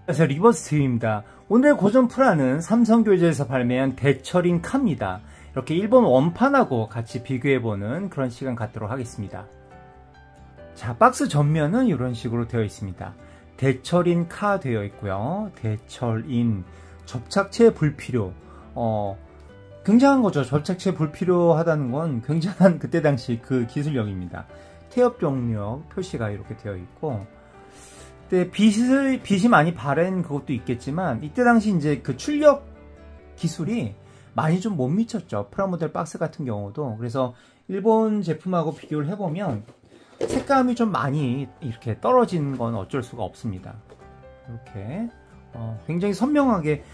안녕하세요, 리버스TV입니다. 오늘 고전 프라는 삼성교재에서 발매한 대철인 카입니다. 이렇게 일본 원판하고 같이 비교해보는 그런 시간 갖도록 하겠습니다. 자, 박스 전면은 이런 식으로 되어 있습니다. 대철인 카 되어 있고요. 대철인 접착체 불필요. 굉장한 거죠. 접착체 불필요하다는 건 굉장한 그때 당시 그 기술력입니다. 태엽 경력 표시가 이렇게 되어 있고, 빛이 많이 바랜 그것도 있겠지만, 이때 당시 이제 그 출력 기술이 많이 좀 못 미쳤죠. 프라모델 박스 같은 경우도. 그래서 일본 제품하고 비교를 해보면 색감이 좀 많이 이렇게 떨어지는 건 어쩔 수가 없습니다. 이렇게 굉장히 선명하게,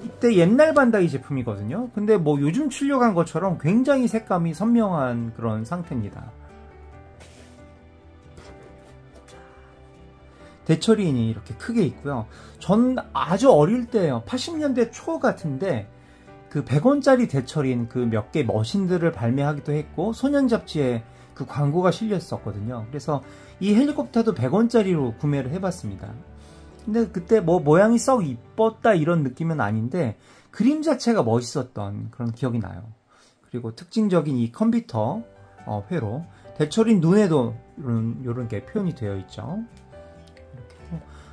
이때 옛날 반다이 제품이거든요. 근데 뭐 요즘 출력한 것처럼 굉장히 색감이 선명한 그런 상태입니다. 대철인이 이렇게 크게 있고요. 전 아주 어릴 때요, 80년대 초 같은데 그 100원짜리 대철인 그 몇 개 머신들을 발매하기도 했고, 소년 잡지에 그 광고가 실렸었거든요. 그래서 이 헬리콥터도 100원짜리로 구매를 해봤습니다. 근데 그때 뭐 모양이 썩 이뻤다 이런 느낌은 아닌데 그림 자체가 멋있었던 그런 기억이 나요. 그리고 특징적인 이 컴퓨터 회로, 대철인 눈에도 이런 게 표현이 되어 있죠.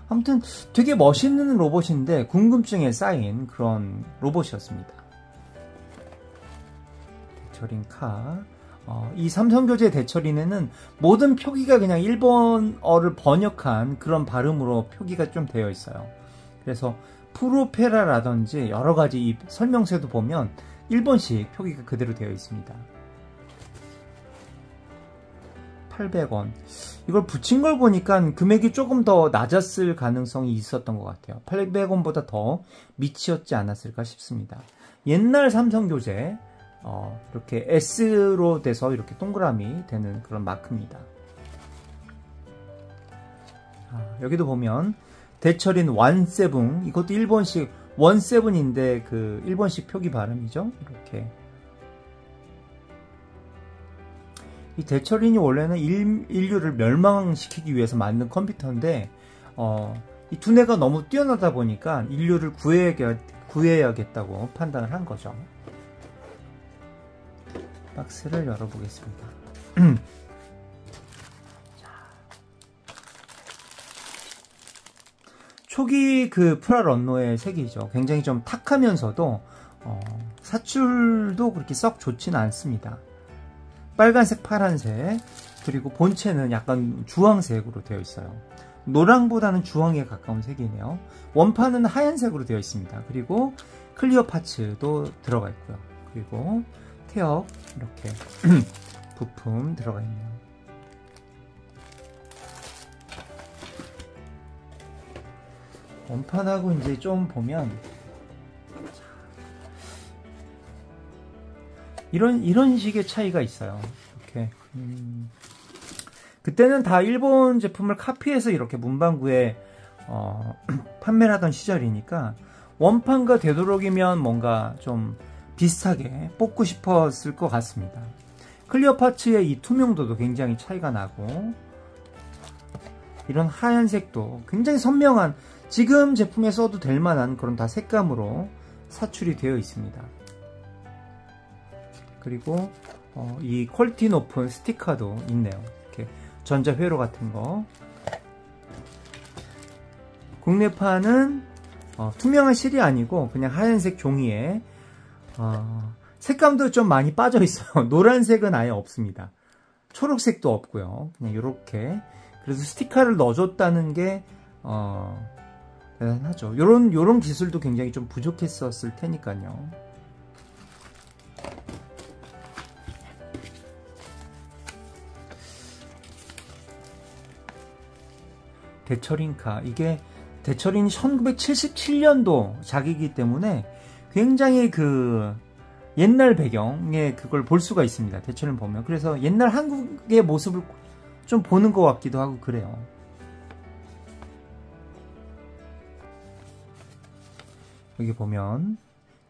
아무튼 되게 멋있는 로봇인데 궁금증에 쌓인 그런 로봇이었습니다. 대철인 카. 이 삼성교재 대철인에는 모든 표기가 그냥 일본어를 번역한 그런 발음으로 표기가 좀 되어 있어요. 그래서 프로페라라든지 여러가지 이 설명서에도 보면 일본식 표기가 그대로 되어 있습니다. 800원. 이걸 붙인 걸 보니까 금액이 조금 더 낮았을 가능성이 있었던 것 같아요. 800원보다 더 미치었지 않았을까 싶습니다. 옛날 삼성교재, 이렇게 S로 돼서 이렇게 동그라미 되는 그런 마크입니다. 여기도 보면 대철인 17, 이것도 일본식 17인데 그 일본식 표기 발음이죠. 이렇게. 이 대철인이 원래는 인류를 멸망시키기 위해서 만든 컴퓨터인데, 이 두뇌가 너무 뛰어나다 보니까 인류를 구해야겠다고 판단을 한 거죠. 박스를 열어보겠습니다. 초기 그 프라런너의 색이죠. 굉장히 좀 탁하면서도 사출도 그렇게 썩 좋지는 않습니다. 빨간색, 파란색, 그리고 본체는 약간 주황색으로 되어 있어요. 노랑보다는 주황에 가까운 색이네요. 원판은 하얀색으로 되어 있습니다. 그리고 클리어 파츠도 들어가 있고요. 그리고 태엽 이렇게 부품 들어가 있네요. 원판하고 이제 좀 보면 이런 식의 차이가 있어요. 이렇게 그때는 다 일본 제품을 카피해서 이렇게 문방구에 판매를 하던 시절이니까 원판과 되도록이면 뭔가 좀 비슷하게 뽑고 싶었을 것 같습니다. 클리어 파츠의 이 투명도도 굉장히 차이가 나고, 이런 하얀색도 굉장히 선명한, 지금 제품에 써도 될 만한 그런 다 색감으로 사출이 되어 있습니다. 그리고 이 퀄리티 높은 스티커도 있네요. 이렇게 전자회로 같은 거. 국내판은 투명한 실이 아니고 그냥 하얀색 종이에 색감도 좀 많이 빠져 있어요. 노란색은 아예 없습니다. 초록색도 없고요. 그냥 이렇게. 그래서 스티커를 넣어줬다는 게 대단하죠. 요런 기술도 굉장히 좀 부족했었을 테니까요. 대철인카, 이게 대철인이 1977년도 작이기 때문에 굉장히 그 옛날 배경에 그걸 볼 수가 있습니다. 대철인 보면. 그래서 옛날 한국의 모습을 좀 보는 것 같기도 하고 그래요. 여기 보면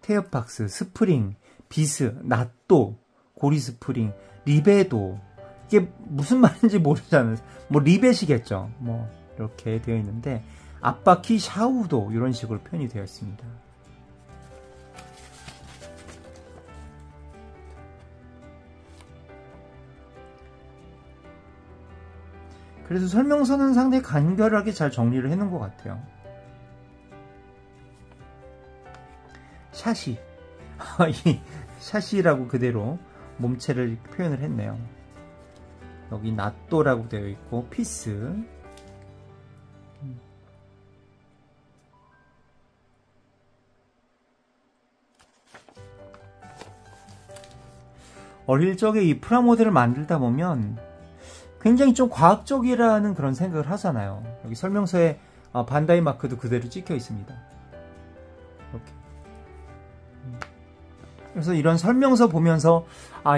태엽 박스, 스프링, 비스, 낫도, 고리 스프링, 리베도, 이게 무슨 말인지 모르잖아요. 뭐 리벳이겠죠. 뭐 이렇게 되어 있는데 앞바퀴 샤우도 이런 식으로 표현이 되어 있습니다. 그래서 설명서는 상당히 간결하게 잘 정리를 해놓은 것 같아요. 샤시. 이 샤시라고 그대로 몸체를 표현을 했네요. 여기 나또라고 되어 있고 피스. 어릴 적에 이 프라모델을 만들다 보면 굉장히 좀 과학적이라는 그런 생각을 하잖아요. 여기 설명서에 반다이 마크도 그대로 찍혀 있습니다. 이렇게. 그래서 이런 설명서 보면서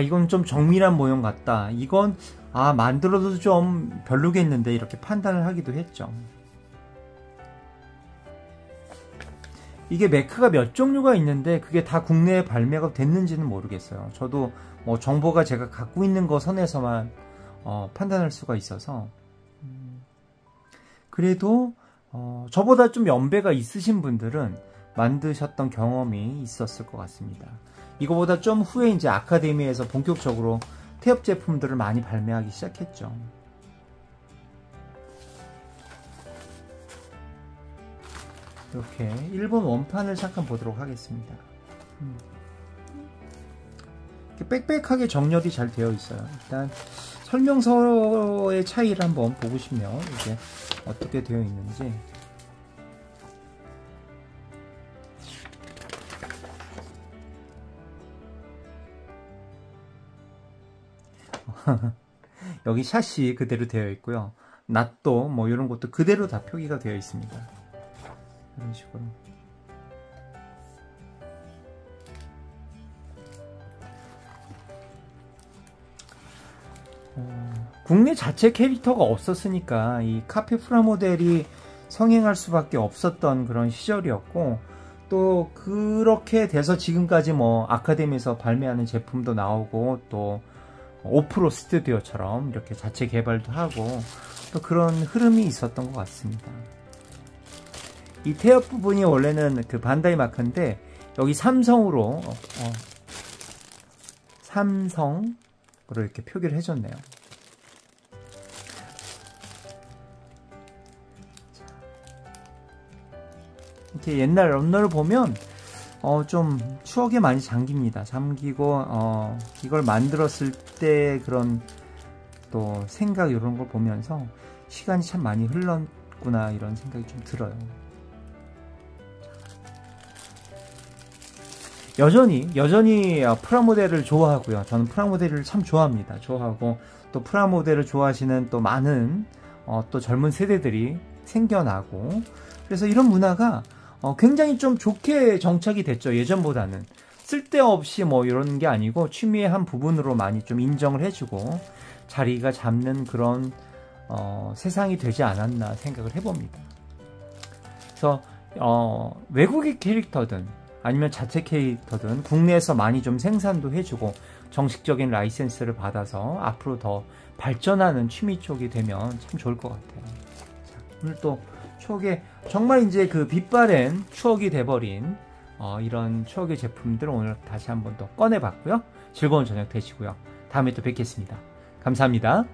이건 좀 정밀한 모형 같다. 이건 만들어도 좀 별로겠는데 이렇게 판단을 하기도 했죠. 이게 매크가 몇 종류가 있는데 그게 다 국내에 발매가 됐는지는 모르겠어요. 저도 뭐 정보가 제가 갖고 있는 거 선에서만 판단할 수가 있어서 그래도 저보다 좀 연배가 있으신 분들은 만드셨던 경험이 있었을 것 같습니다. 이거보다 좀 후에 이제 아카데미에서 본격적으로 태엽 제품들을 많이 발매하기 시작했죠. 이렇게 일본 원판을 잠깐 보도록 하겠습니다. 이렇게 빽빽하게 정렬이 잘 되어 있어요. 일단 설명서의 차이를 한번 보고 싶네요. 이게 어떻게 되어 있는지. 여기 샷이 그대로 되어 있고요. 낫도 뭐 이런 것도 그대로 다 표기가 되어 있습니다. 이런 식으로. 국내 자체 캐릭터가 없었으니까 이 카페 프라모델이 성행할 수밖에 없었던 그런 시절이었고, 또 그렇게 돼서 지금까지 뭐 아카데미에서 발매하는 제품도 나오고 또 오프로 스튜디오처럼 이렇게 자체 개발도 하고 또 그런 흐름이 있었던 것 같습니다. 이 태엽 부분이 원래는 그 반다이 마크인데 여기 삼성으로 삼성으로 이렇게 표기를 해줬네요. 이렇게 옛날 런너를 보면 좀 추억에 많이 잠깁니다. 잠기고 이걸 만들었을 때 그런 또 생각 이런 걸 보면서 시간이 참 많이 흘렀구나 이런 생각이 좀 들어요. 여전히 프라모델을 좋아하고요. 저는 프라모델을 참 좋아합니다. 좋아하고 또 프라모델을 좋아하시는 또 많은 또 젊은 세대들이 생겨나고, 그래서 이런 문화가 굉장히 좀 좋게 정착이 됐죠. 예전보다는 쓸데없이 뭐 이런 게 아니고 취미의 한 부분으로 많이 좀 인정을 해주고 자리가 잡는 그런 세상이 되지 않았나 생각을 해봅니다. 그래서 외국의 캐릭터든 아니면 자체 캐릭터든 국내에서 많이 좀 생산도 해주고 정식적인 라이센스를 받아서 앞으로 더 발전하는 취미 쪽이 되면 참 좋을 것 같아요. 자, 오늘 또 추억의 정말 이제 그 빛바랜 추억이 돼버린 이런 추억의 제품들 오늘 다시 한번 또 꺼내봤고요. 즐거운 저녁 되시고요. 다음에 또 뵙겠습니다. 감사합니다.